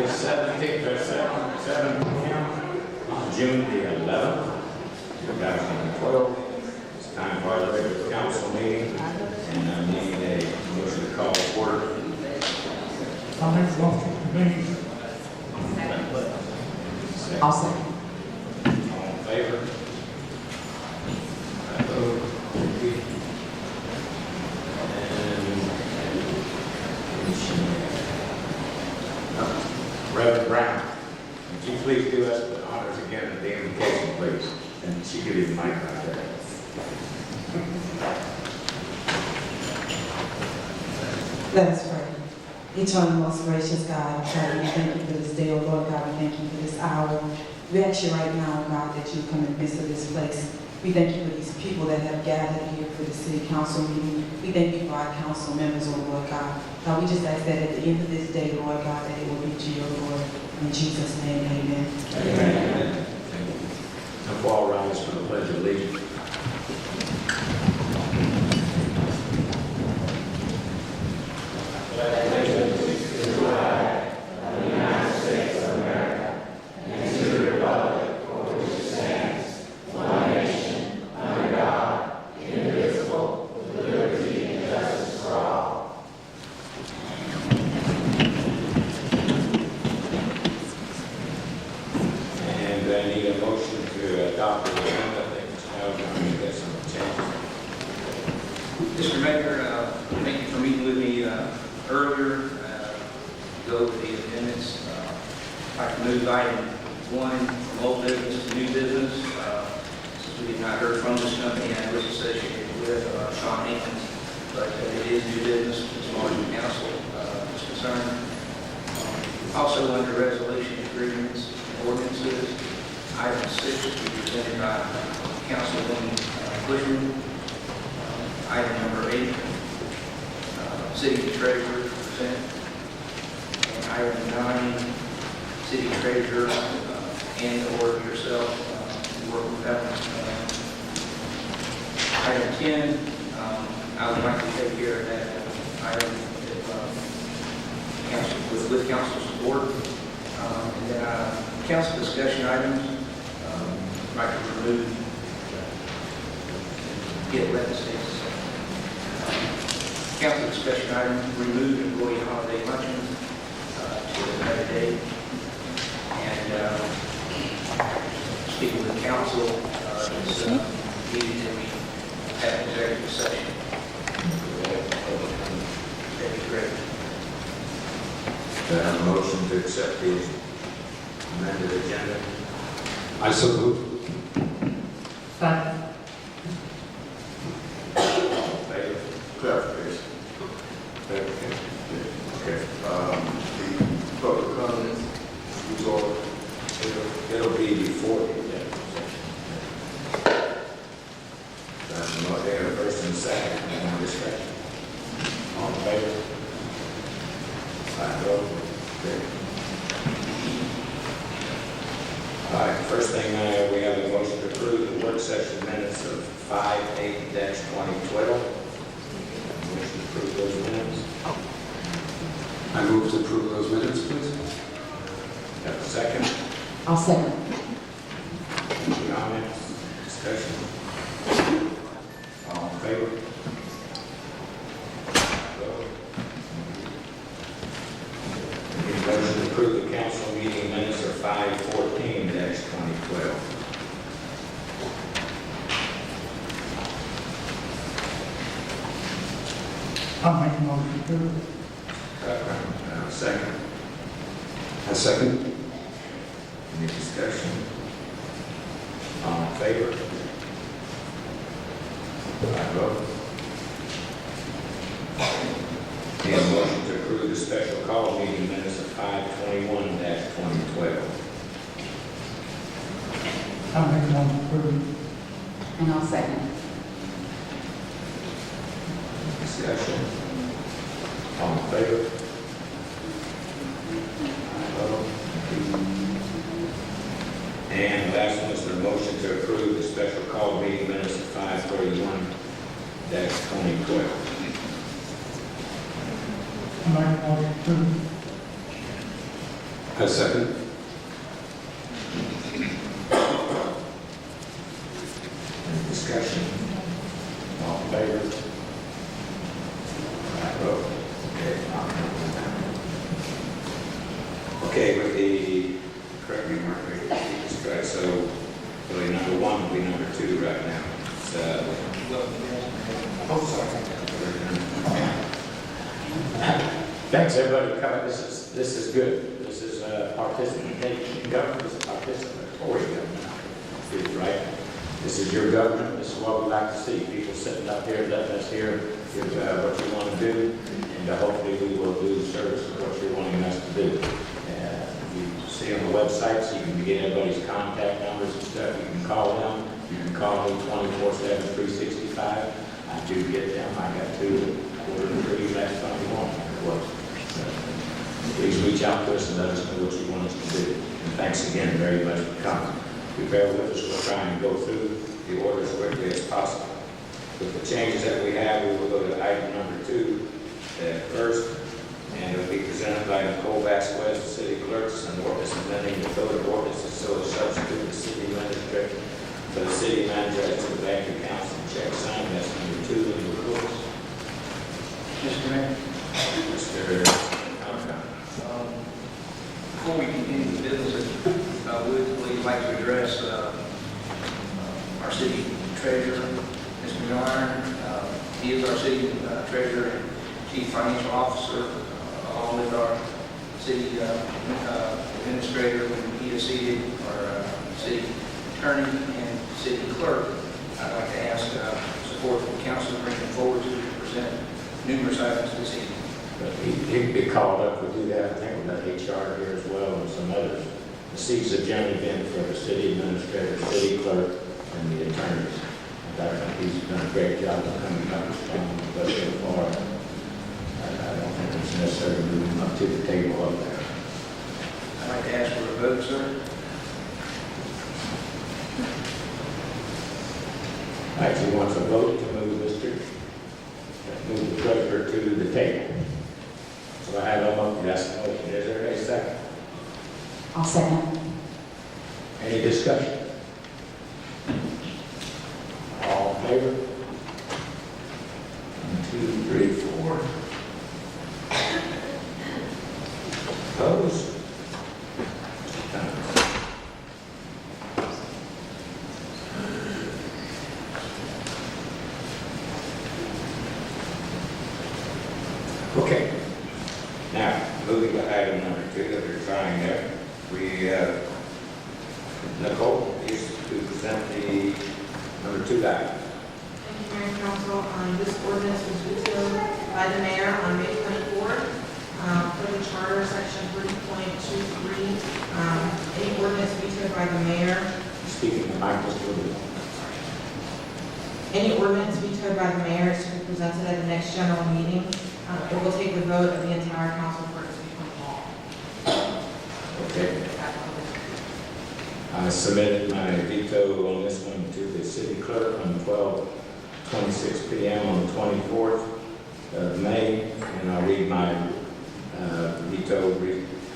It's 17th, or 7 p.m. on June the 11th, 2012. It's time for our regular council meeting, and I need a motion to call to order. I'll make the motion to convene. I'll second. All in favor? I vote. Reverend Brown, would you please do us the honors again of the invocation, please? And she give you the mic right there. Let us pray. Eternal, most gracious God, we thank you for this day, oh Lord God. We thank you for this hour. We ask you right now, God, that you come in the midst of this place. We thank you for these people that have gathered here for the city council meeting. We thank you for our council members, oh Lord God. God, we just ask that at the end of this day, Lord God, that it will be to your Lord. In Jesus' name, amen. Amen. Come fall rise for the pledge of allegiance. Mr. Mayor, thank you for meeting with me earlier. Go over the amendments. I'd like to move item 1 from old business to new business. Since we have not heard from this company, I was associated with Sean Hankins, but it is new business as far as the council is concerned. Also under resolution agreements and ordinances, item 6 will be presented by Councilwoman Bushman. Item number 8, City Treasurer present. And item 9, City Treasurer and/or yourself work with them. Item 10, I would like to take care of that item with council support. And then council discussion items, I'd like to remove, get legislation. Council discussion item, remove employee holiday luncheons to another day. And speaking with council, it's needed that we have an executive session. That'd be great. Do I have a motion to accept the amended agenda? I so move. Second. Favor? Clarification. Okay. The public comments, who's on? It'll be before the executive session. There, first and second, and more discussion. All in favor? I vote. Okay. All right, first thing we have a motion to approve the work session minutes of 5/8/2012. Motion to approve those minutes. I move to approve those minutes, please. Have a second? I'll second. Comments? Discussion? All in favor? Vote. Need a motion to approve the council meeting minutes of 5/14/2012. I'll make a motion to. Second. I second. Any discussion? All in favor? I vote. Need a motion to approve the special call meeting minutes of 5/21/2012. I'll make a motion to approve. And I'll second. Discussion. All in favor? And last one is the motion to approve the special call meeting minutes of 5/31/2012. I'll make a motion to. I second. Any discussion? All in favor? I vote. Okay, with the, correct me, Mark, that's right, so really number one will be number two right now. So, oh, sorry. Thanks, everybody, for coming. This is good. This is participation in government. This is participatory government, right? This is your government. This is what we like to see. People sitting up here, letting us hear what you want to do, and hopefully we will do service of what you're wanting us to do. You see on the website, so you can get everybody's contact numbers and stuff. You can call them. You can call me 24/7, 365. I do get them. I got 2 ordered for you last Sunday morning. Please reach out to us and let us know what you want us to do. And thanks again very much for coming. If you bear with us, we'll try and go through the order as quickly as possible. With the changes that we have, we will go to item number 2 first, and it will be presented by Nicole Vasquez, the city clerk, an ordinance amending the code of ordinances so as substitute the city manager for the city manager as to the bank accounts and check sign. That's number 2 in the rules. Mr. Mayor, Mr. Alcott. before we continue the business, we'd like to address our city treasurer, Mr. Miller. He is our city treasurer and chief financial officer, along with our city administrator when he is seated, our city attorney and city clerk. I'd like to ask support from the council to bring them forward to present numerous items this evening. But he'd be called up. We do that, I think, with that HR here as well and some others. The seats have generally been for the city administrator, city clerk, and the attorneys. And I think he's done a great job of coming up with strong, but so far, I don't think it's necessary to move him up to the table up there. I'd like to ask for a vote, sir. All right, you want a vote to move move the treasurer to the table. So I have a motion, that's the motion. Is there a second? I'll second. Any discussion? All in favor? 1, 2, 3, 4. Opposed? Okay. Now, moving to item number 2 that we're trying there. We, Nicole, is to present the number 2 item. Thank you, Mayor and Council. This ordinance was vetoed by the mayor on May 24th. For the charter, section 3.23, any ordinance vetoed by the mayor, Speaking of Mike, just a little bit. any ordinance vetoed by the mayor is to be presented at the next general meeting. It will take the vote of the entire council for it to become law. Okay. I submitted my veto on this one to the city clerk on 12:26 p.m. on the 24th of May, and I'll read my veto.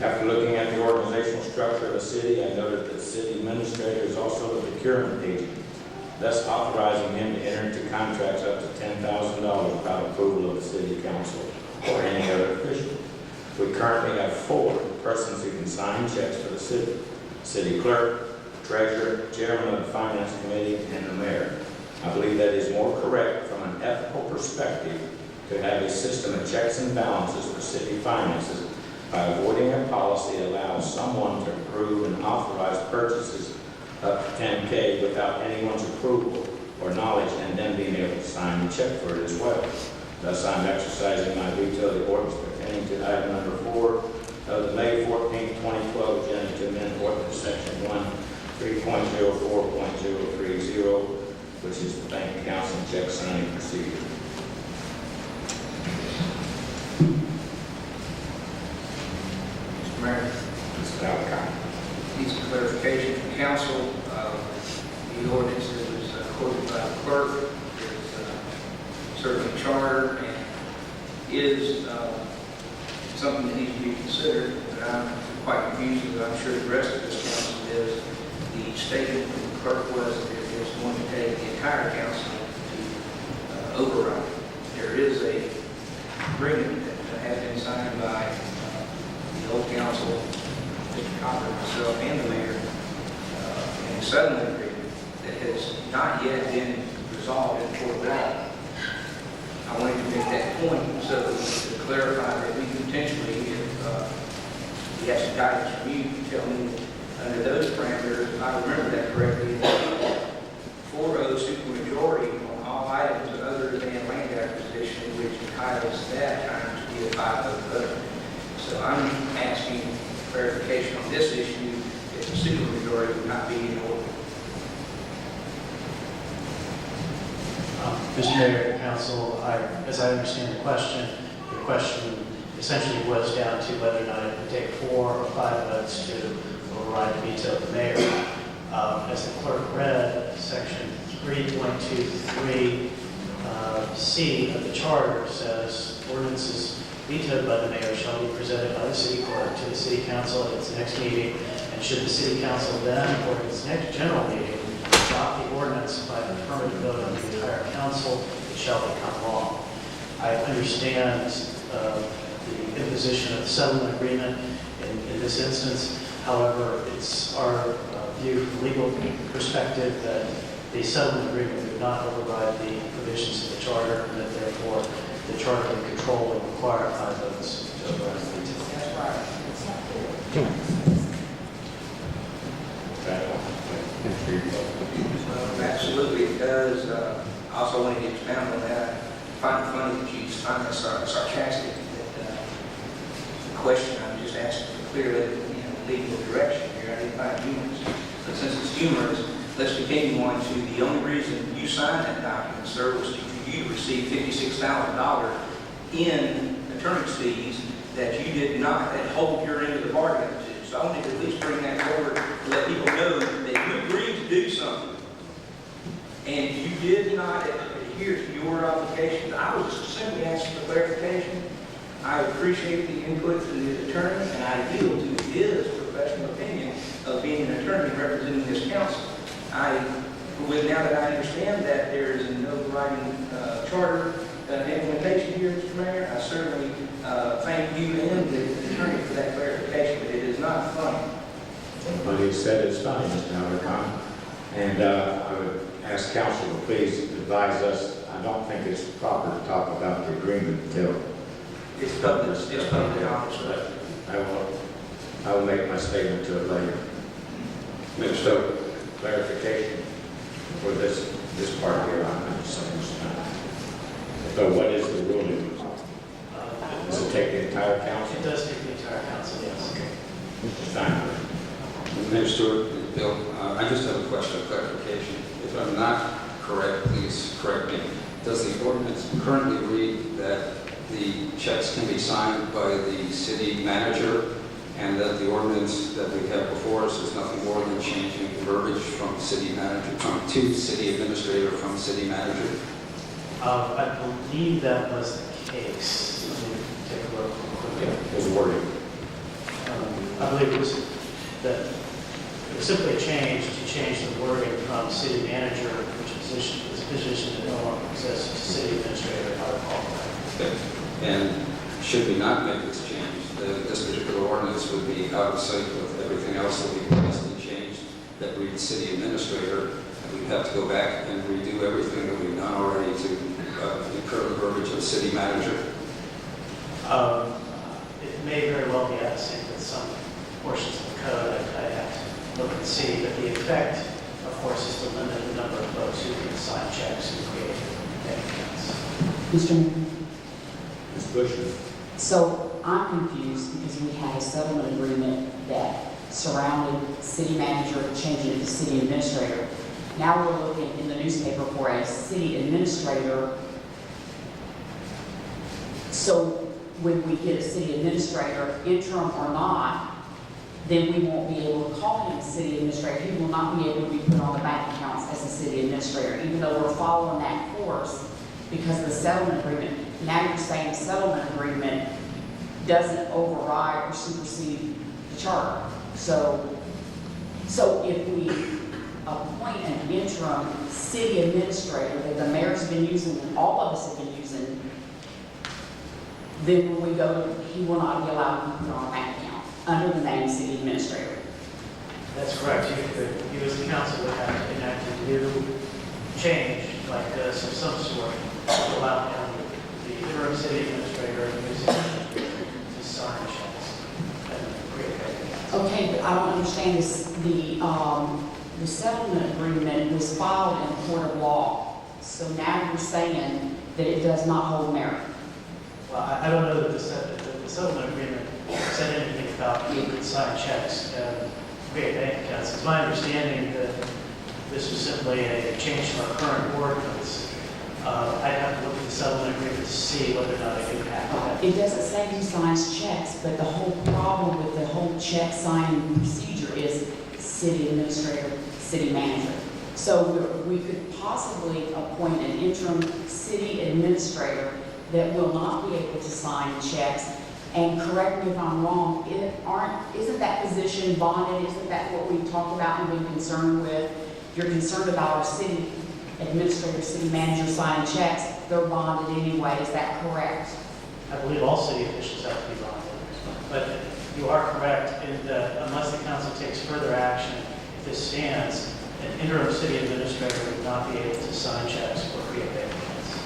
After looking at the organizational structure of the city, I noted that the city administrator is also the procurement agent, thus authorizing him to enter into contracts up to $10,000 without approval of the city council or any other official. We currently have 4 persons who can sign checks for the city: city clerk, treasurer, chairman of the finance committee, and the mayor. I believe that is more correct from an ethical perspective to have a system of checks and balances for city finances by avoiding a policy that allows someone to approve and authorize purchases up to $10K without anyone's approval or knowledge, and then being able to sign the check for it as well. Thus, I'm exercising my veto of the ordinance pertaining to item number 4 of the May 14, 2012 agenda to amend ordinance section 3.04.030, which is the bank accounts and check signing procedure. Mr. Mayor, Mr. Alcott. needs some clarification from council. The ordinance that was quoted by the clerk is certainly charter and is something that needs to be considered, but I'm quite confused, as I'm sure the rest of this council is. The statement from the clerk was that it was going to take the entire council to override. There is a agreement that has been signed by the old council, Mr. Cotter, myself, and the mayor, and the settlement agreement that has not yet been resolved in court of law. I wanted to make that point so to clarify that we potentially, if we have some guidance from you, you tell me under those parameters, if I remember that correctly, 4-0 supermajority on all items other than land acquisition, which entitles that time to be a 5-0 vote. So I'm asking clarification on this issue, if the supermajority would not be in order. Mr. Mayor and Council, as I understand the question essentially boils down to whether or not it would take 4 or 5 votes to override the veto of the mayor. As the clerk read, section 3.23 C of the charter says ordinances vetoed by the mayor shall be presented by the city clerk to the city council at its next meeting, and should the city council then, or its next general meeting, adopt the ordinance by an affirmative vote of the entire council, it shall become law. I understand the imposition of the settlement agreement in this instance. However, it's our view from a legal perspective that the settlement agreement would not override the provisions of the charter, and that therefore the charter can control and require 5 votes to override the veto. Absolutely, it does. I also wanted to expound on that. I find it funny that you find that sarcastic. That the question I'm just asking for clearly legal direction here. I didn't find humorous. But since it's humorous, let's continue on to the only reason you signed that document, sir, was for you to receive $56,000 in attorney's fees that you did not hold your end of the bargain to. So I wanted to at least bring that forward to let people know that you agreed to do something. And you did not adhere to your obligations. I was just simply asking for clarification. I appreciate the input from the attorney, and I yield to his professional opinion of being an attorney representing this council. Now that I understand that there is no writing charter implementation here, Mr. Mayor, I certainly thank you and the attorney for that clarification, but it is not funny. But he said it's funny, Mr. Alarcon. And I would ask council to please advise us. I don't think it's proper to talk about the agreement until It's public knowledge. I will make my statement to it later. Mr. Clarification for this part here, I'm not saying. So what is the ruling? Does it take the entire council? It does take the entire council, yes. Fine. Mayor Stewart, Bill, I just have a question of clarification. If I'm not correct, please correct me. Does the ordinance currently read that the checks can be signed by the city manager, and that the ordinance that we have before us is nothing more than changing the verbiage from city manager to city administrator from city manager? I believe that was the case. Let me take a look quickly. His wording. I believe it was that it was simply a change to change the wording from city manager, which is a position that no longer exists, to city administrator, if I recall correctly. And should we not make this change, this particular ordinance would be out of sync with everything else that we've recently changed that reads city administrator, and we'd have to go back and redo everything that we've done already to incur the verbiage of city manager. It may very well be out of sync with some portions of the code. I have to look and see, but the effect, of course, is to limit the number of folks who can sign checks and create bank accounts. Mr. Mayor. Ms. Busher. So I'm confused because we had a settlement agreement that surrounded city manager changing it to city administrator. Now we're looking in the newspaper for a city administrator. So when we get a city administrator, interim or not, then we won't be able to call him a city administrator. He will not be able to be put on the bank accounts as a city administrator, even though we're following that course because of the settlement agreement. Now you're saying the settlement agreement doesn't override or supersede the charter. So if we appoint an interim city administrator that the mayor's been using and all of us have been using, then when we go, he will not be allowed to put on a bank account under the name city administrator. That's correct. You as the council would have to enact a new change like this of some sort to allow him, the interim city administrator and the city administrator to sign checks and create bank accounts. Okay, but I don't understand this, the settlement agreement was filed in a court of law. So now you're saying that it does not hold merit. Well, I don't know that the settlement agreement said anything about you could sign checks and create bank accounts. It's my understanding that this was simply a change to our current ordinance. I'd have to look at the settlement agreement to see whether or not it could happen. It doesn't say who signs checks, but the whole problem with the whole check signing procedure is city administrator, city manager. So we could possibly appoint an interim city administrator that will not be able to sign checks. And correct me if I'm wrong, isn't that position bonded? Isn't that what we talked about and been concerned with? You're concerned about our city administrator, city manager signing checks. They're bonded anyway. Is that correct? I believe all city officials have to be bonded. But you are correct in that unless the council takes further action, if this stands, an interim city administrator would not be able to sign checks or create bank accounts.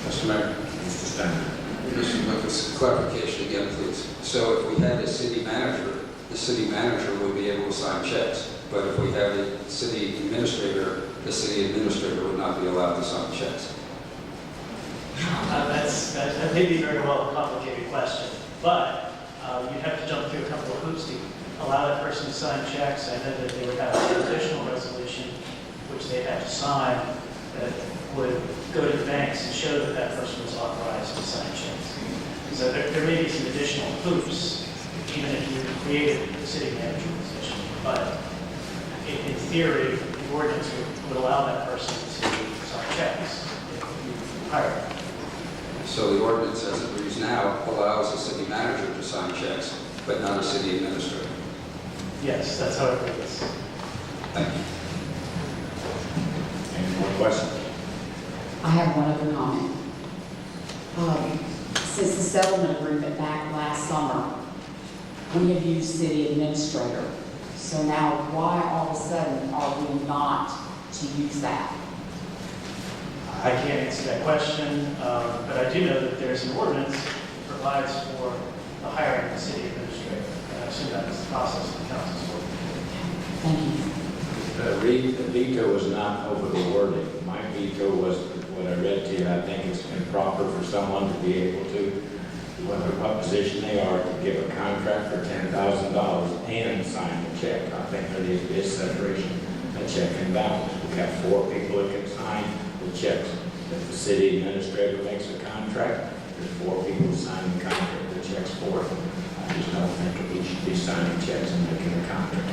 Mr. Mayor. Mr. Steiner. Mr. Memphis, clarification again, please. So if we had a city manager, the city manager would be able to sign checks. But if we have a city administrator, the city administrator would not be allowed to sign checks. That may be very well a complicated question, but you'd have to jump through a couple of hoops to allow that person to sign checks. I know that they would have an additional resolution which they'd have to sign that would go to the banks and show that that person was authorized to sign checks. So there may be some additional hoops, even if you created the city manager position. But in theory, the ordinance would allow that person to sign checks if you hire them. So the ordinance as it reads now allows a city manager to sign checks, but not a city administrator. Yes, that's how it reads. Thank you. Any more questions? I have one other comment. Since the settlement agreement back last summer, we have used city administrator. So now why all of a sudden are we not to use that? I can't answer that question, but I do know that there's an ordinance that provides for the hiring of a city administrator. And I assume that is the process the council's working through. Thank you. The veto was not over the wording. My veto was what I read to you. I think it's improper for someone to be able to, what position they are, to give a contract for $10,000 and sign the check. I think there needs to be a separation, a check and balance. We have 4 people that can sign the checks. If the city administrator makes a contract, there's 4 people who sign the contract, the checks for it. I just don't think we should be signing checks and making a contract.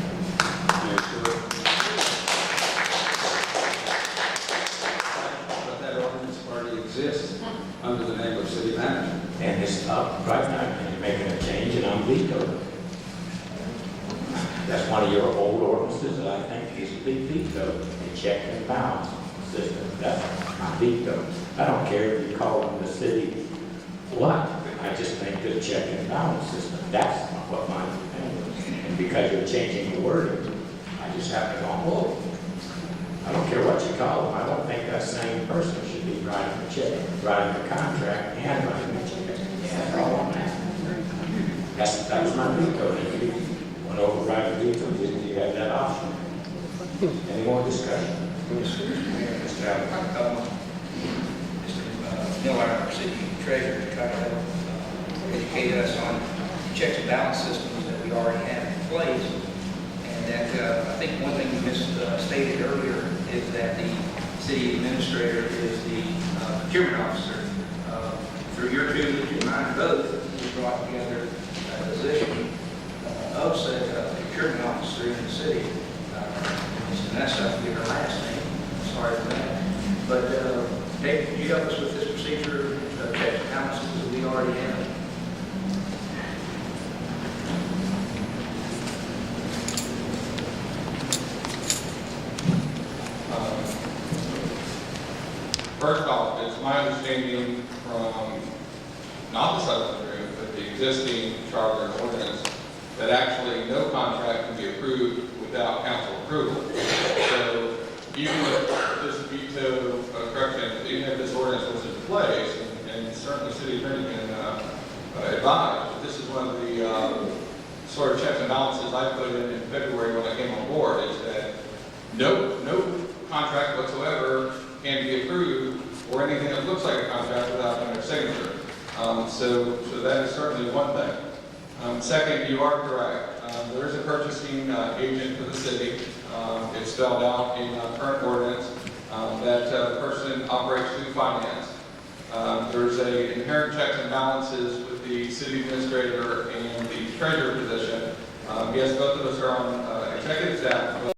But that ordinance already exists under the name of city manager. And it's up right now, and you're making a change, and I'm vetoing. That's one of your old ordinances that I think needs to be vetoed, a check and balance system. That's my veto. I don't care if you call them the city what. I just think the check and balance system, that's what my opinion is. And because you're changing the wording, I just have to go, oh, I don't care what you call them. I don't think that same person should be writing the check, writing the contract, and writing the check. That's all I'm asking. That was my veto. If you want to override the veto, you have that option. Any more discussion? Mr. Allen, Mr. Miller, our city treasurer, to try to help educate us on checks and balance systems that we already have in place. And that I think one thing you misstated earlier is that the city administrator is the procurement officer. Through your two and mine both, we brought together a position of said procurement officer in the city. And that's not to be her last name. Sorry for that. But Dave, could you help us with this procedure, checks and balances that we already have? my understanding from not the settlement agreement, but the existing charter and ordinance, that actually no contract can be approved without council approval. So even if this veto, correction, even if this ordinance was in place, and certainly the city attorney can advise, but this is one of the sort of checks and balances I put in February when I came on board, is that no contract whatsoever can be approved or anything that looks like a contract without their signature. So that is certainly one thing. Second, you are correct. There is a purchasing agent for the city. It's spelled out in current ordinance that person operates through finance. There's a inherent checks and balances with the city administrator and the treasurer position. Yes, both of us are on executive staff.